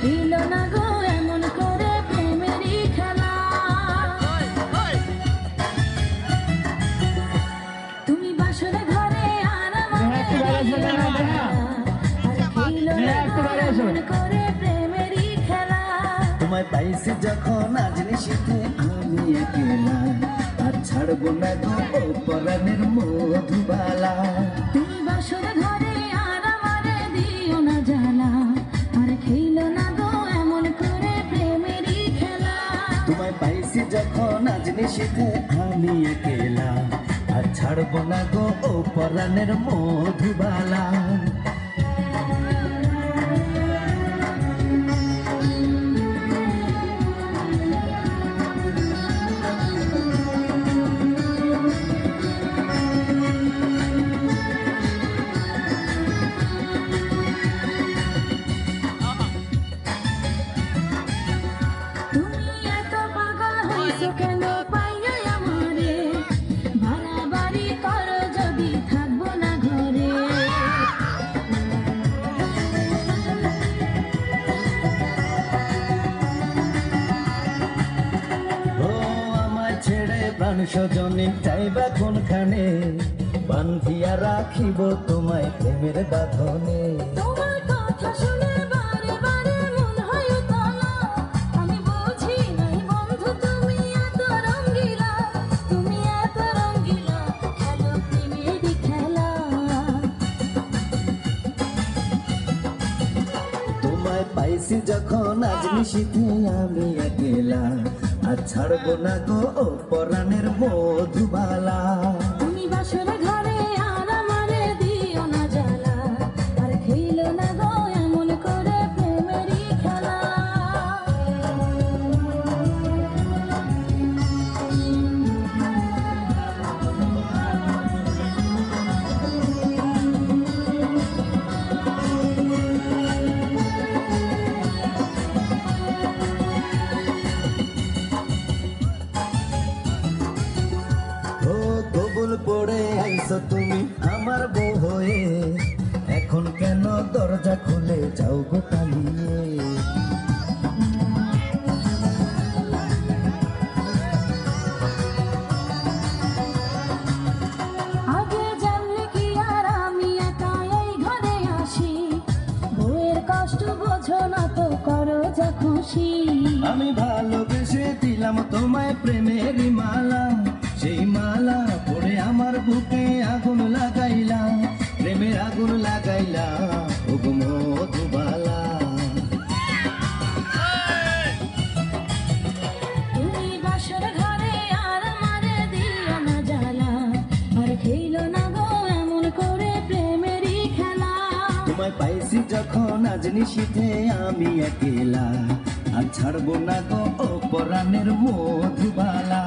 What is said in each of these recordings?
দিল না গো এমন করে প্রেমেরই খেলা। তুমি বাসরে ঘরে আর আমাকে দিল না জ্বালা, আর খেল না গো এমন করে প্রেমেরই খেলা। তোমায় পাইছি যখন আজ নিশীথে আমি একলা, আর ছাড়বো না গো ও পরাণের মধুবালা। তুমি বাসরে ঘরে আর আমারে দিও না জ্বালা, আর খেল না গো এমন করে প্রেমেরই খেলা। তোমায় পাইছি যখন আজ নিশীথে আমি একলা, আর ছাড়বো না গো ও পরাণের মধুবালা। তুমি এত পাগল হইছো কেন পাইয়া আমারে, বাড়াবাড়ি করো যদি থাকবো না ঘরে। ও আমার ছেড়ে প্রাণ স্বজনে চাইবা কোনখানে, বান্ধিয়া রাখিব তোমায় প্রেমের বাঁধনে। তোমার কথা শুনে বারে বারে মন হয় উতলা, আমি বুঝি নাই বন্ধু তুমি এত রঙ্গিলা, তুমি এত রঙ্গিলা, খেলো প্রেমেরই খেলা। তোমায় পাইছি যখন আজ নিশীথে আমি একলা, আর ছাড়বো না গো ও পরাণের মধুবালা। তুমি বাসরে ঘরে আর আমারে দিও না জ্বালা, আর খেল না গো এমন করে প্রেমেরই খেলা। ও কবুল পড়ে আইছো তুমি আমার বউ হয়ে, এখন কেন দরজা খুলে যাও গো পালিয়ে। আগে জানলে কি আর আমি একা এই ঘরে আসি, বউয়ের কষ্ট বোঝো না তো করো যা খুশি। আমি ভালোবেসে দিলাম তোমায় প্রেমেরই মালা, সেই মালা পড়ে আমার বুকে আগুন লাগাইলা, প্রেমের আগুন লাগাইলা ও গো মধুবালা। তুমি বাসর ঘরে আর আমারে দিও না জ্বালা, আর খেল না গো এমন করে প্রেমেরই খেলা। তোমায় পাইছি যখন আজ নিশীথে আমি একলা, আর ছাড়বো না গো ও পরাণের মধুবালা।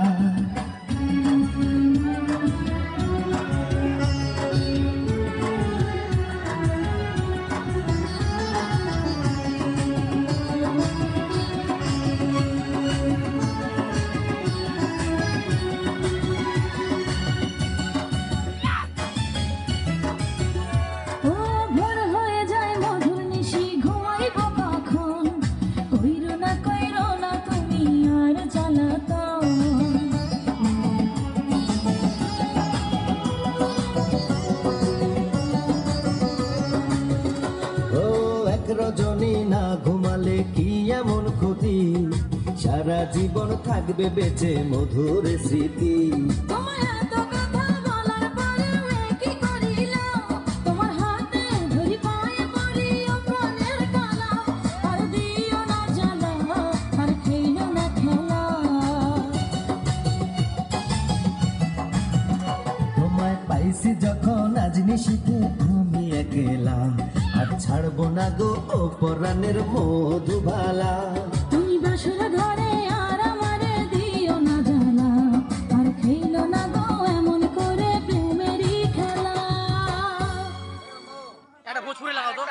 ও ভোর হয়ে যায় মধুর নিশি ঘুমাইব কখন, কইরো না তুমি আর জ্বালাতন। ও এক রজনী না ঘুমালে কি এমন ক্ষতি, সারা জীবন থাকবে বেঁচে মধুর স্মৃতি। তোমার এত কথা বলার পরেও কি করিলাম, তোমার হাতে ধরি পায়ে পড়ি ও প্রাণের কালা, আর দিও না জ্বালা, আর খেইল না খেলা। তোমায় পাইছি যখন আজ নিশীথে আমি একলা, আর ছাড়বো না গো ও পরাণের মধুবালা। তুমি বাসর ঘরে আর আমারে দিও না জ্বালা, আর খেইল না গো এমন করে প্রেমেরই খেলা। একটা ভোজপুরি লাগাও তো।